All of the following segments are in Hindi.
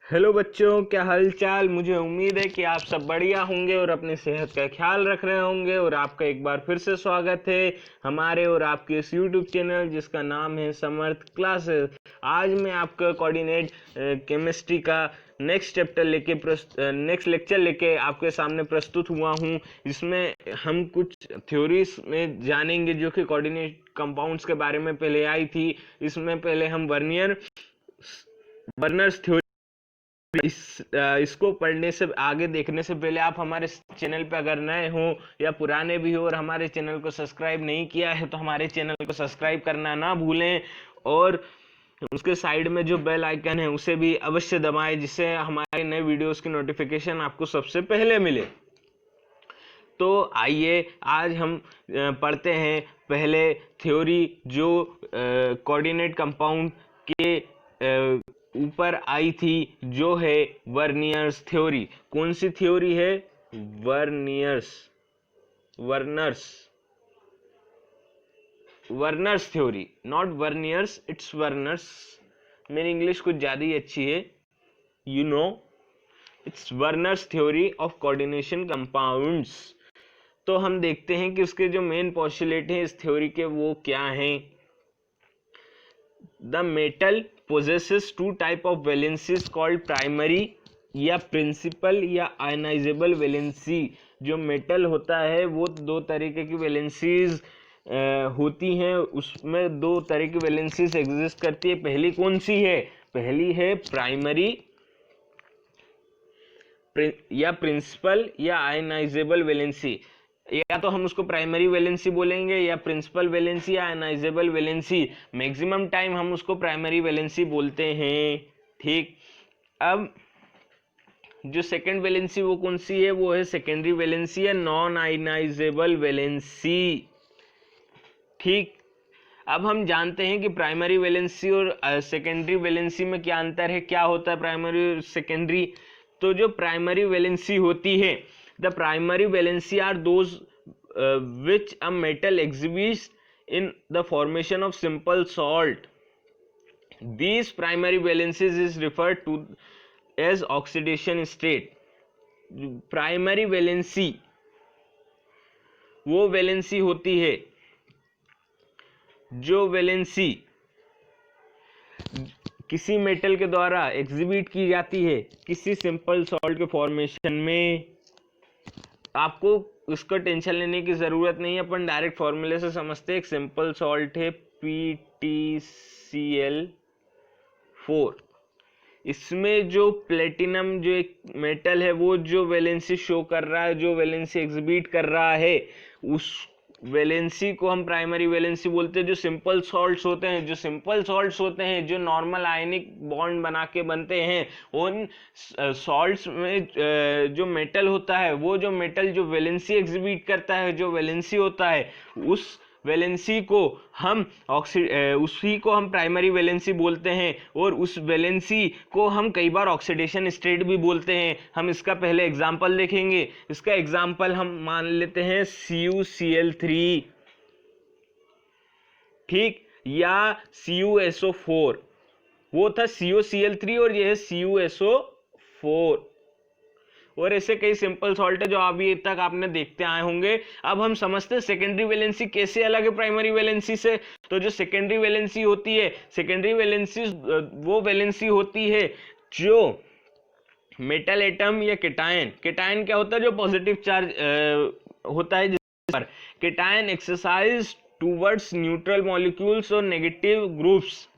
हेलो बच्चों, क्या हाल चाल। मुझे उम्मीद है कि आप सब बढ़िया होंगे और अपनी सेहत का ख्याल रख रहे होंगे। और आपका एक बार फिर से स्वागत है हमारे और आपके इस यूट्यूब चैनल जिसका नाम है समर्थ क्लासेस। आज मैं आपका कोऑर्डिनेट केमिस्ट्री का नेक्स्ट लेक्चर लेके आपके सामने प्रस्तुत हुआ हूँ। इसमें हम कुछ थ्योरीज में जानेंगे जो कि कोऑर्डिनेट कंपाउंड्स के बारे में पहले आई थी। इसमें पहले हम वर्नर्स थ्योरी इसको पढ़ने से आगे देखने से पहले आप हमारे चैनल पे अगर नए हो या पुराने भी हो और हमारे चैनल को सब्सक्राइब नहीं किया है तो हमारे चैनल को सब्सक्राइब करना ना भूलें और उसके साइड में जो बेल आइकन है उसे भी अवश्य दबाएं जिससे हमारे नए वीडियोस की नोटिफिकेशन आपको सबसे पहले मिले। तो आइए आज हम पढ़ते हैं पहले थ्योरी जो कोऑर्डिनेट कंपाउंड के ऊपर आई थी, जो है वर्नियर्स थ्योरी। कौन सी थ्योरी है? Werner's theory, not verniers, it's Werner's. मेरी इंग्लिश कुछ ज्यादा ही अच्छी है, you know. It's Werner's theory of coordination compounds. तो हम देखते हैं कि उसके जो मेन पोस्टुलेट हैं इस थ्योरी के वो क्या हैं। The metal possesses two type of valencies called primary या प्रिंसिपल या आयनाइजेबल वैलेंसी। जो मेटल होता है वो दो तरीके की वैलेंसीज होती हैं, उसमें दो तरह की वैलेंसीज एग्जिस्ट करती है। पहली कौन सी है? पहली है प्राइमरी या प्रिंसिपल या आयनाइजेबल वैलेंसी। या तो हम उसको प्राइमरी वैलेंसी बोलेंगे या प्रिंसिपल वैलेंसी या आयनाइजेबल वैलेंसी। मैक्सिमम टाइम हम उसको प्राइमरी वैलेंसी बोलते हैं, ठीक। अब जो सेकेंड वैलेंसी वो कौन सी है? वो है सेकेंडरी वैलेंसी या नॉन आयनाइजेबल वैलेंसी, ठीक। अब हम जानते हैं कि प्राइमरी वैलेंसी और सेकेंडरी वैलेंसी में क्या अंतर है, क्या होता है प्राइमरी और सेकेंडरी। तो जो प्राइमरी वैलेंसी होती है, the primary valency are those which a metal exhibits in the formation of simple salt. These primary valencies is referred to as oxidation state. Primary valency वो वैलेंसी होती है जो वैलेंसी किसी मेटल के द्वारा एग्जिबिट की जाती है किसी सिंपल सॉल्ट के फॉर्मेशन में। आपको उसको टेंशन लेने की जरूरत नहीं है, अपन डायरेक्ट फॉर्मूले से समझते हैं। एक सिंपल सॉल्ट है PtCl4। इसमें जो प्लेटिनम जो एक मेटल है वो जो वैलेंसी शो कर रहा है, जो वैलेंसी एग्जिबिट कर रहा है, उस वैलेंसी को हम प्राइमरी वैलेंसी बोलते हैं। जो सिंपल सॉल्ट्स होते हैं जो नॉर्मल आयनिक बॉन्ड बना के बनते हैं, उन सॉल्ट्स में जो मेटल होता है, वो जो मेटल जो वैलेंसी एग्जिबिट करता है, जो वैलेंसी होता है, उस वैलेंसी को हम उसी को हम प्राइमरी वैलेंसी बोलते हैं। और उस वैलेंसी को हम कई बार ऑक्सीडेशन स्टेट भी बोलते हैं। हम इसका पहले एग्जांपल देखेंगे। इसका एग्जांपल हम मान लेते हैं CuCl3, ठीक, या CuSO4। वो था CuCl3 और ये है CuSO4। और ऐसे कई सिंपल सॉल्ट है जो अभी तक आपने देखते आए होंगे। अब हम समझते हैं सेकेंडरी वैलेंसी कैसे अलग है प्राइमरी वैलेंसी से। तो जो सेकेंडरी वैलेंसी होती है, सेकेंडरी वैलेंसी वो वैलेंसी होती है जो मेटल एटम या केटायन क्या होता है? जो पॉजिटिव चार्ज होता है जिस पर cation exercise towards neutral molecules और नेगेटिव ग्रुप्स।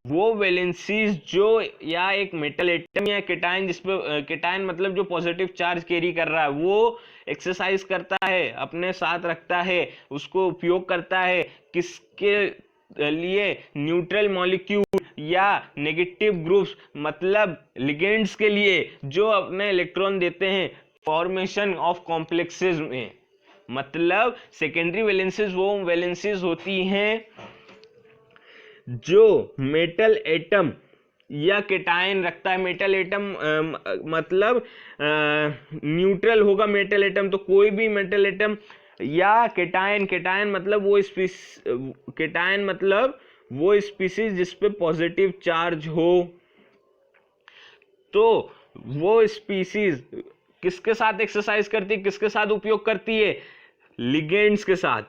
वो वैलेंसीज जो या एक मेटल एटम या केटायन, जिसपे केटायन मतलब जो पॉजिटिव चार्ज कैरी कर रहा है, वो एक्सरसाइज करता है, अपने साथ रखता है, उसको उपयोग करता है किसके लिए? न्यूट्रल मॉलिक्यूल या नेगेटिव ग्रुप्स मतलब लिगेंड्स के लिए, जो अपने इलेक्ट्रॉन देते हैं फॉर्मेशन ऑफ कॉम्प्लेक्सेस में। मतलब सेकेंडरी वैलेंसीज वो वैलेंसीज होती हैं जो मेटल एटम या केटायन रखता है। मेटल एटम मतलब न्यूट्रल होगा मेटल एटम, तो कोई भी मेटल एटम, या केटायन मतलब वो स्पीसीज जिस पे पॉजिटिव चार्ज हो। तो वो स्पीसीज किसके साथ एक्सरसाइज करती है, किसके साथ उपयोग करती है, लिगेंड्स के साथ,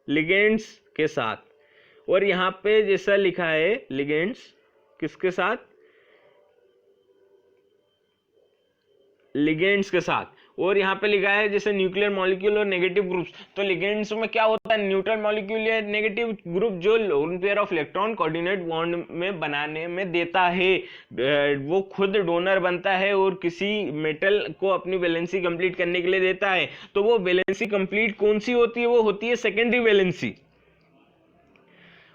लिगेंड्स के साथ। और यहाँ पे जैसा लिखा है लिगेंड्स किसके साथ, लिगेंड्स के साथ। और यहाँ पे लिखा है जैसे न्यूक्लियर मॉलिक्यूल और नेगेटिव ग्रुप्स, तो लिगेंड्स में क्या होता है, न्यूट्रल मॉलिक्यूल या नेगेटिव ग्रुप जो lone pair of electron coordinate bond में बनाने में देता है, वो खुद डोनर बनता है और किसी मेटल को अपनी वैलेंसी कंप्लीट करने के लिए देता है। तो वो वैलेंसी कंप्लीट कौन सी होती है, वो होती है सेकेंडरी वैलेंसी।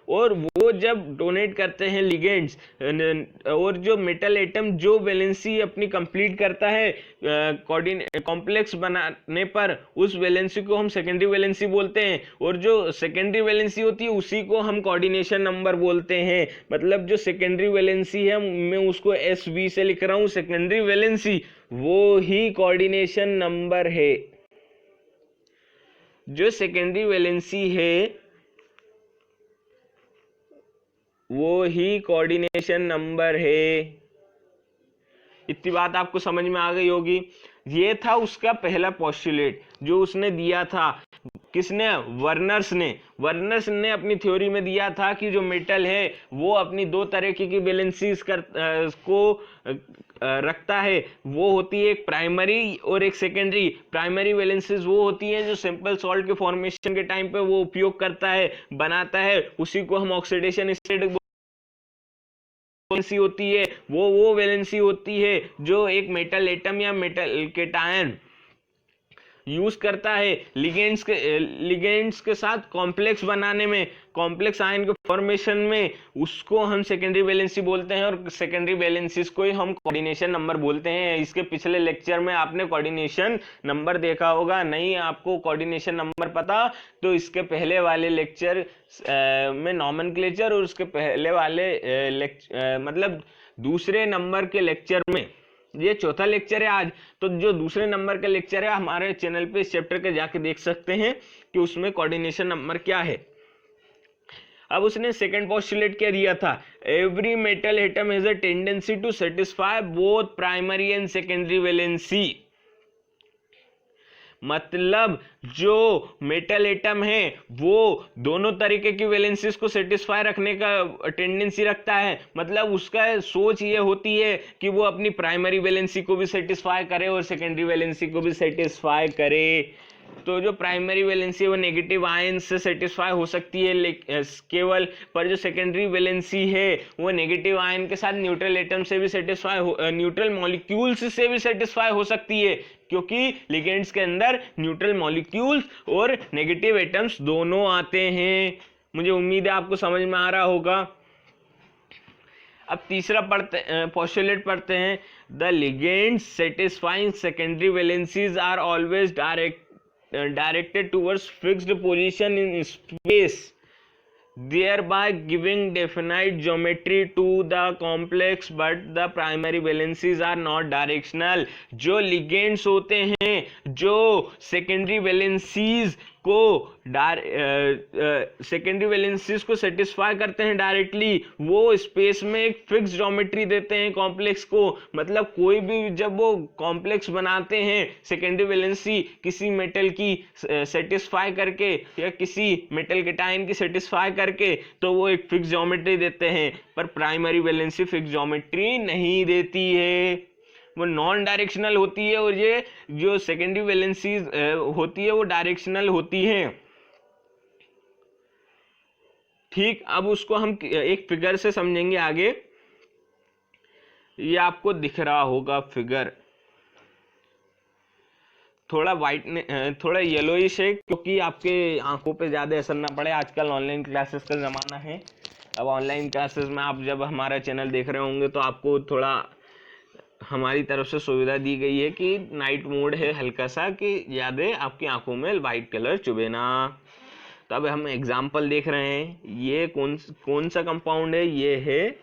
और वो जब डोनेट करते हैं लिगेंड्स, और जो मेटल एटम जो वैलेंसी अपनी कंप्लीट करता है कॉम्प्लेक्स बनाने पर, उस वैलेंसी को हम सेकेंडरी वैलेंसी बोलते हैं। और जो सेकेंडरी वैलेंसी होती है उसी को हम कोऑर्डिनेशन नंबर बोलते हैं। मतलब जो सेकेंडरी वैलेंसी है मैं उसको SV से लिख रहा हूं, सेकेंडरी वैलेंसी, वो ही कोऑर्डिनेशन नंबर है। जो सेकेंडरी वैलेंसी है वो ही कोऑर्डिनेशन नंबर है। इतनी बात आपको समझ में आ गई होगी। ये था उसका पहला पोस्टुलेट जो उसने दिया था। किसने, वर्नर्स ने। वर्नर्स ने अपनी थ्योरी में दिया था कि जो मेटल है वो अपनी दो तरह की वैलेंसीज को रखता है। वो होती है एक प्राइमरी और एक सेकेंडरी। प्राइमरी वैलेंसीज वो होती है जो सिंपल सॉल्ट के फॉर्मेशन के टाइम पे वो उपयोग करता है, बनाता है, उसी को हम ऑक्सीडेशन स्टेट वैलेंसी होती है। वो वैलेंसी होती है जो एक मेटल एटम या मेटल केटायन यूज करता है लिगेंड्स के साथ कॉम्प्लेक्स बनाने में, कॉम्प्लेक्स आयन के फॉर्मेशन में। उसको हम सेकेंडरी वैलेंसी बोलते हैं और सेकेंडरी वैलेंसीज को ही हम कोऑर्डिनेशन नंबर बोलते हैं। इसके पिछले लेक्चर में आपने कोऑर्डिनेशन नंबर देखा होगा। नहीं आपको कोऑर्डिनेशन नंबर पता तो इसके पहले वाले लेक्चर में नॉमेनक्लेचर और उसके पहले वाले मतलब दूसरे नंबर के लेक्चर में, ये चौथा लेक्चर है आज, तो जो दूसरे नंबर का लेक्चर है हमारे चैनल पे इस चैप्टर के जाके देख सकते हैं कि उसमें कोऑर्डिनेशन नंबर क्या है। अब उसने सेकंड पोस्टुलेट क्या दिया था, every metal atom has a tendency to satisfy both primary and secondary valency. मतलब जो मेटल एटम है वो दोनों तरीके की वैलेंसीज को सेटिस्फाई रखने का टेंडेंसी रखता है। मतलब उसका सोच ये होती है कि वो अपनी प्राइमरी वैलेंसी को भी सेटिस्फाई करे और सेकेंडरी वैलेंसी को भी सेटिस्फाई करे। तो जो प्राइमरी वैलेंसी है वो नेगेटिव आयन से सेटिस्फाई हो सकती है केवल, पर जो सेकेंडरी वैलेंसी है वो नेगेटिव आयन के साथ न्यूट्रल एटम से भी सेटिस्फाई, न्यूट्रल मॉलिक्यूल्स से भी सेटिस्फाई हो सकती है, क्योंकि लिगेंड्स के अंदर न्यूट्रल मॉलिक्यूल्स और नेगेटिव एटम्स दोनों आते हैं। मुझे उम्मीद है आपको समझ में आ रहा होगा। अब तीसरा पोस्टुलेट पढ़ते हैं, the ligands satisfying secondary valencies are always directed towards fixed position in space, thereby giving definite geometry to the complex, but the primary valencies are not directional। जो ligands होते हैं जो सेकेंडरी वैलेंसीज को सेकेंडरी वैलेंसीज को सेटिस्फाई करते हैं डायरेक्टली, वो स्पेस में एक फिक्स ज्योमेट्री देते हैं कॉम्प्लेक्स को। मतलब कोई भी जब वो कॉम्प्लेक्स बनाते हैं सेकेंडरी वैलेंसी किसी मेटल की सेटिस्फाई करके या किसी मेटल केटायन की सेटिस्फाई करके, तो वो एक फिक्स ज्योमेट्री देते हैं। पर प्राइमरी वैलेंसी फिक्स ज्योमेट्री नहीं देती है, वो नॉन डायरेक्शनल होती है। और ये जो सेकेंडरी वैलेंसी होती है वो डायरेक्शनल होती है। ठीक, अब उसको हम एक फिगर से समझेंगे आगे। ये आपको दिख रहा होगा फिगर, थोड़ा वाइट थोड़ा येलोइश है क्योंकि आपके आंखों पे ज्यादा असर ना पड़े। आजकल ऑनलाइन क्लासेस का जमाना है। अब ऑनलाइन क्लासेस में आप जब हमारा चैनल देख रहे होंगे तो आपको थोड़ा हमारी तरफ से सुविधा दी गई है कि नाइट मोड है हल्का सा, कि ज्यादा आपकी आंखों में वाइट कलर चुभे ना। तो अब हम एग्जाम्पल देख रहे हैं, ये कौन सा कंपाउंड है, ये है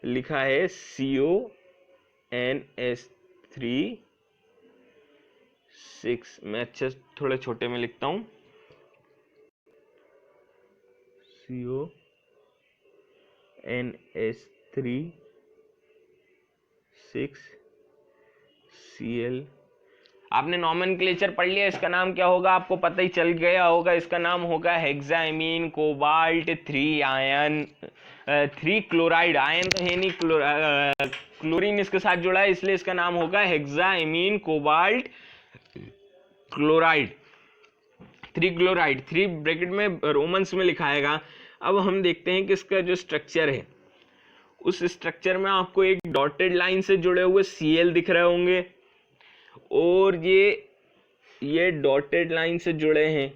लिखा है CONS3 मैं अच्छे थोड़े छोटे में लिखता हूं, CONS3 6Cl। आपने नॉमेनक्लेचर पढ़ लिया, इसका नाम क्या होगा आपको पता ही चल गया होगा, इसका नाम होगा hexamine cobalt 3 ion 3 chloride. Ion तो है नहीं, क्लोरीन इसके साथ जुड़ा है, इसलिए इसका नाम होगा hexamine cobalt chloride 3 chloride. 3 bracket में रोमन्स में लिखाएगा। अब हम देखते हैं कि इसका जो स्ट्रक्चर है, उस स्ट्रक्चर में आपको एक डॉटेड लाइन से जुड़े हुए Cl दिख रहे होंगे, और ये डॉटेड लाइन से जुड़े हैं,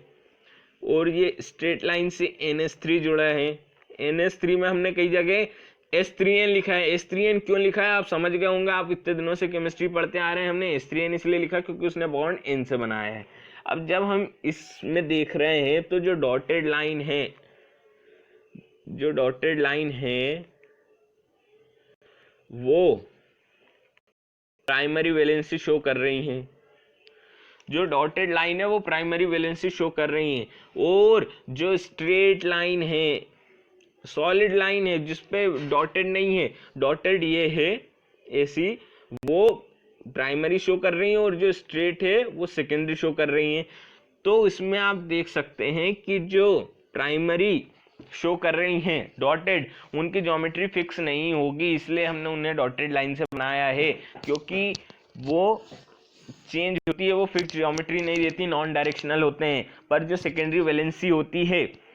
और ये स्ट्रेट लाइन से NH3 जुड़ा है। NH3 में हमने कई जगह H3N लिखा है। H3N क्यों लिखा है आप समझ गए होंगे, आप इतने दिनों से केमिस्ट्री पढ़ते आ रहे हैं। हमने H3N इसलिए लिखा क्योंकि उसने बॉन्ड N से बनाया है। अब जब हम इसमें देख रहे हैं तो जो डॉटेड लाइन है वो प्राइमरी वैलेंसी शो कर रही हैं। जो डॉटेड लाइन है वो प्राइमरी वैलेंसी शो कर रही हैं, और जो स्ट्रेट लाइन है, सॉलिड लाइन है जिसपे डॉटेड नहीं है, डॉटेड ये है AC, वो प्राइमरी शो कर रही हैं, और जो स्ट्रेट है वो सेकेंडरी शो कर रही हैं। तो इसमें आप देख सकते हैं कि जो प्राइमरी शो कर रही हैं डॉटेड, उनकी ज्योमेट्री फिक्स नहीं होगी, इसलिए हमने उन्हें डॉटेड लाइन से बनाया है, क्योंकि वो चेंज होती है, वो फिक्स ज्योमेट्री नहीं देती, नॉन डायरेक्शनल होते हैं। पर जो सेकेंडरी वैलेंसी होती है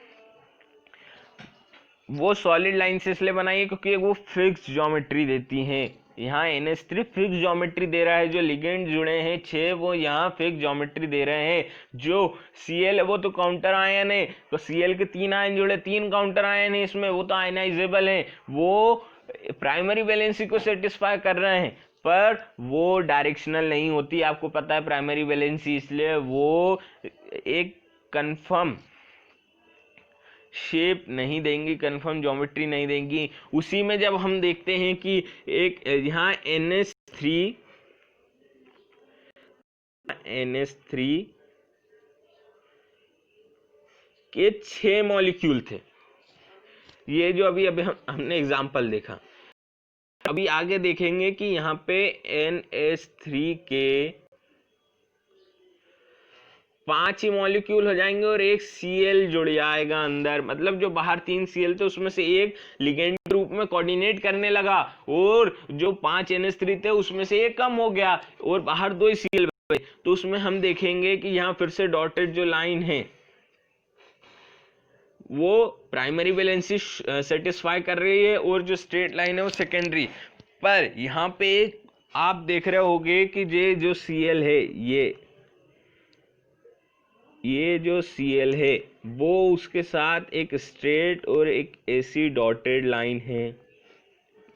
वो सॉलिड लाइन से इसलिए बनाई है क्योंकि वो फिक्स ज्योमेट्री देती हैं। यहाँ NH3 फिक्स ज्योमेट्री दे रहा है, जो लिगेंड जुड़े हैं 6 वो यहाँ फिक्स ज्योमेट्री दे रहे हैं। जो Cl है वो तो काउंटर आयन है, तो Cl के 3 आयन जुड़े, 3 काउंटर आयन है इसमें, वो तो आयनाइजेबल है, वो प्राइमरी वैलेंसी को सेटिस्फाई कर रहे हैं, पर वो डायरेक्शनल नहीं होती। आपको पता है प्राइमरी वैलेंसी, इसलिए वो एक कंफर्म शेप नहीं देंगी, कंफर्म ज्योमेट्री नहीं देंगी। उसी में जब हम देखते हैं कि एक यहाँ NH3 के 6 मॉलिक्यूल थे, ये जो अभी हमने एग्जाम्पल देखा। अभी आगे देखेंगे कि यहाँ पे NH3 के 5 ही मॉलिक्यूल हो जाएंगे और एक Cl जुड़ जाएगा अंदर, मतलब जो बाहर 3 Cl थे उसमें से एक लिगेंड के रूप में कोऑर्डिनेट करने लगा, और जो 5 NH3 थे उसमें से एक कम हो गया और बाहर 2 ही Cl बचे। तो उसमें हम देखेंगे कि यहाँ फिर से डॉटेड जो लाइन है वो प्राइमरी वैलेंसी सेटिस्फाई कर रही है, और जो स्ट्रेट लाइन है वो सेकेंडरी। पर यहाँ पे आप देख रहे होगे कि ये जो Cl है, ये जो Cl है वो उसके साथ एक स्ट्रेट और एक AC डॉटेड लाइन है।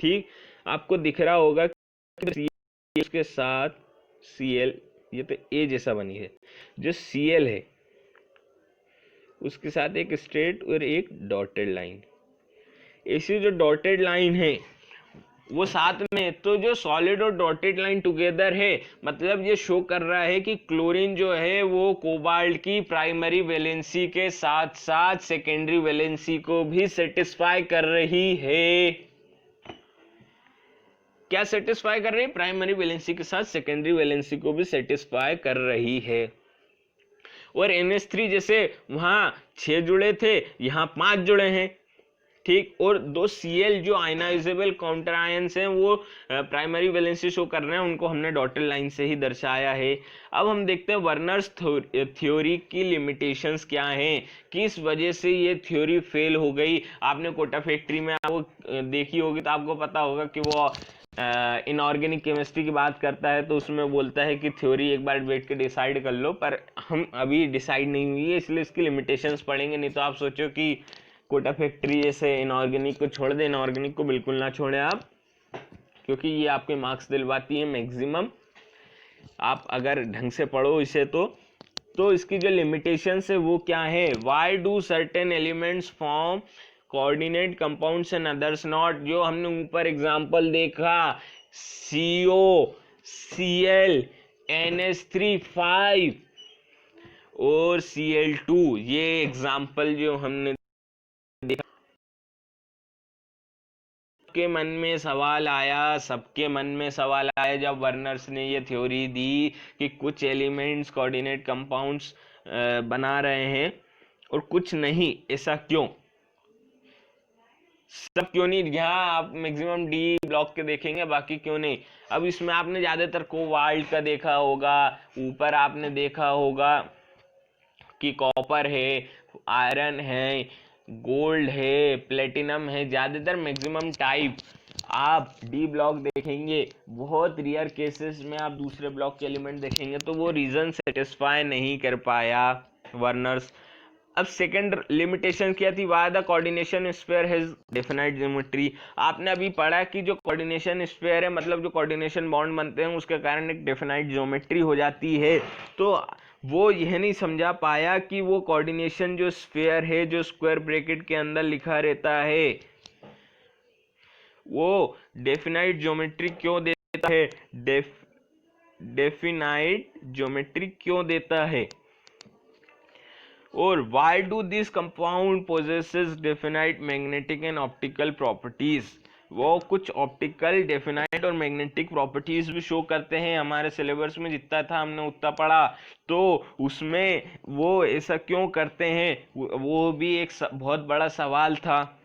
ठीक, आपको दिख रहा होगा कि Cl उसके साथ Cl, ये तो A जैसा बनी है, जो Cl है उसके साथ एक स्ट्रेट और एक डॉटेड लाइन। ऐसी जो डॉटेड लाइन है वो साथ में, तो जो सॉलिड और डॉटेड लाइन टुगेदर है, मतलब ये शो कर रहा है कि क्लोरीन जो है वो कोबाल्ट की प्राइमरी वैलेंसी के साथ साथ सेकेंडरी वैलेंसी को भी सेटिस्फाई कर रही है। क्या सेटिस्फाई कर रही है? प्राइमरी वैलेंसी के साथ सेकेंडरी वैलेंसी को भी सेटिस्फाई कर रही है। और NH3 जैसे वहां 6 जुड़े थे, यहाँ 5 जुड़े हैं। ठीक, और 2 Cl जो आयनाइजेबल काउंटर आयंस हैं वो प्राइमरी वैलेंसी शो कर रहे हैं, उनको हमने डॉटेड लाइन से ही दर्शाया है। अब हम देखते हैं वर्नर्स थ्योरी की लिमिटेशंस क्या हैं, किस वजह से ये थ्योरी फेल हो गई। आपने कोटा फैक्ट्री में वो देखी होगी तो आपको पता होगा कि वो इनऑर्गेनिक केमिस्ट्री की बात करता है, तो उसमें बोलता है कि थ्योरी एक बार बैठ के डिसाइड कर लो, पर हम अभी डिसाइड नहीं हुई है, इसलिए इसकी लिमिटेशंस पढ़ेंगे। नहीं तो आप सोचो कि कोटा फैक्ट्री जैसे इनऑर्गेनिक को छोड़ दे, इनऑर्गेनिक को बिल्कुल ना छोड़ें आप, क्योंकि ये आपके मार्क्स दिलवाती है मैक्सिमम, आप अगर ढंग से पढ़ो इसे। तो इसकी जो लिमिटेशंस है वो क्या है? Why do certain elements form coordinate compounds and others not. जो हमने ऊपर एग्जांपल देखा, CO, Cl, NH3 5 और Cl2, ये एग्जांपल जो हमने सबके मन में सवाल आया, जब वर्नर्स ने ये थ्योरी दी कि कुछ एलिमेंट्स कोऑर्डिनेट कंपाउंड्स बना रहे हैं और कुछ नहीं। ऐसा क्यों? सब क्यों नहीं? यहाँ आप मैक्सिमम डी ब्लॉक के देखेंगे, बाकी क्यों नहीं। अब इसमें आपने ज्यादातर कोबाल्ट का देखा होगा, ऊपर आपने देखा होगा कि कॉपर है, आयरन है, गोल्ड है, प्लेटिनम है, ज्यादातर मैक्सिमम टाइप आप डी ब्लॉक देखेंगे। बहुत रेयर केसेस में आप दूसरे ब्लॉक के एलिमेंट देखेंगे तो वो रीजन सेटिस्फाई नहीं कर पाया वर्नर्स। अब सेकंड लिमिटेशन क्या थी? Why the coordination sphere has definite geometry. आपने अभी पढ़ा कि जो कोऑर्डिनेशन स्फीयर है, मतलब जो कोऑर्डिनेशन बॉन्ड बनते हैं, उसके कारण एक डेफिनाइट ज्योमेट्री हो जाती है। तो वो यह नहीं समझा पाया कि वो कोऑर्डिनेशन जो स्फीयर है, जो स्क्वायर ब्रैकेट के अंदर लिखा रहता है, वो डेफिनाइट ज्योमेट्री क्यों देता है, डेफिनाइट ज्योमेट्री क्यों देता है, और why do this compound possesses definite magnetic and optical properties। वो कुछ ऑप्टिकल, डेफिनाइट और मैग्नेटिक प्रॉपर्टीज भी शो करते हैं। हमारे सिलेबस में जितना था हमने उतना पढ़ा, तो उसमें वो ऐसा क्यों करते हैं, वो भी एक बहुत बड़ा सवाल था।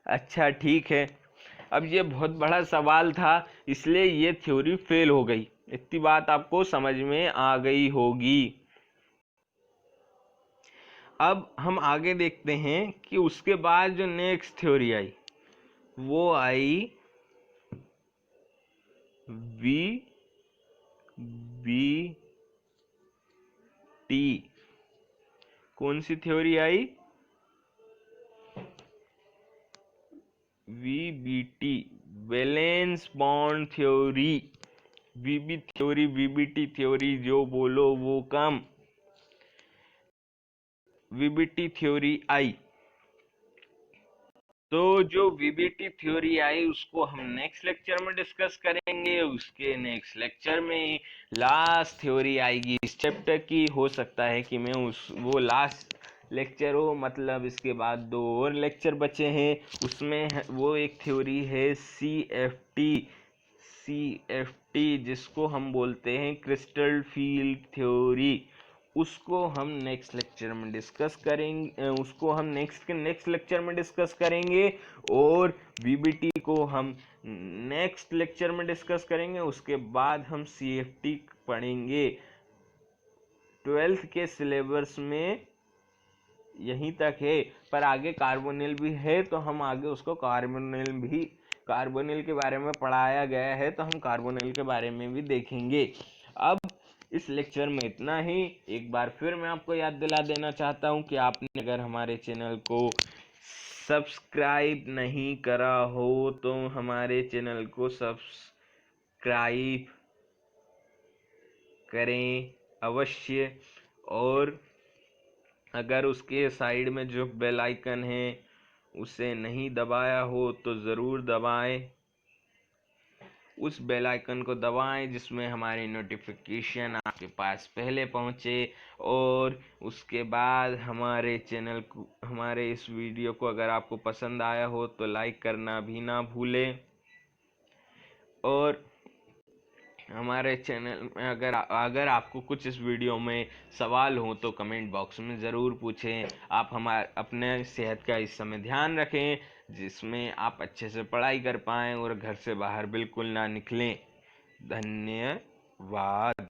अच्छा ठीक है, अब ये बहुत बड़ा सवाल था इसलिए ये थ्योरी फेल हो गई। इतनी बात आपको समझ में आ गई होगी। अब हम आगे देखते हैं कि उसके बाद जो नेक्स्ट थ्योरी आई वो आई वी बी टी। कौन सी थ्योरी आई? VBT, valence bond theory. VB theory, VBT theory, जो बोलो वो कम। वीबीटी थ्योरी आई, तो जो वीबीटी थ्योरी आई उसको हम नेक्स्ट लेक्चर में डिस्कस करेंगे। उसके नेक्स्ट लेक्चर में लास्ट थ्योरी आएगी इस चैप्टर की। हो सकता है कि मैं वो लास्ट लेक्चर हो, मतलब इसके बाद 2 और लेक्चर बचे हैं, उसमें वो एक थ्योरी है सीएफटी, जिसको हम बोलते हैं क्रिस्टल फील्ड थ्योरी। उसको हम नेक्स्ट लेक्चर में डिस्कस करेंगे, उसको हम नेक्स्ट लेक्चर में डिस्कस करेंगे, और वीबीटी को हम नेक्स्ट लेक्चर में डिस्कस करेंगे। उसके बाद हम सीएफटी पढ़ेंगे। 12th के सिलेबस में यहीं तक है, पर आगे कार्बोनिल भी है, तो हम आगे उसको कार्बोनिल के बारे में पढ़ाया गया है, तो हम कार्बोनिल के बारे में भी देखेंगे। अब इस लेक्चर में इतना ही। एक बार फिर मैं आपको याद दिला देना चाहता हूं कि आपने अगर हमारे चैनल को सब्सक्राइब नहीं करा हो तो हमारे चैनल को सब्सक्राइब करें अवश्य, और अगर उसके साइड में जो बेल आइकन है उसे नहीं दबाया हो तो ज़रूर दबाएं। उस बेल आइकन को दबाएं जिसमें हमारी नोटिफिकेशन आपके पास पहले पहुंचे, और उसके बाद हमारे चैनल को, हमारे इस वीडियो को अगर आपको पसंद आया हो तो लाइक करना भी ना भूलें। और हमारे चैनल में अगर आपको कुछ इस वीडियो में सवाल हो तो कमेंट बॉक्स में ज़रूर पूछें। आप अपने सेहत का इस समय ध्यान रखें, जिसमें आप अच्छे से पढ़ाई कर पाएँ और घर से बाहर बिल्कुल ना निकलें। धन्यवाद।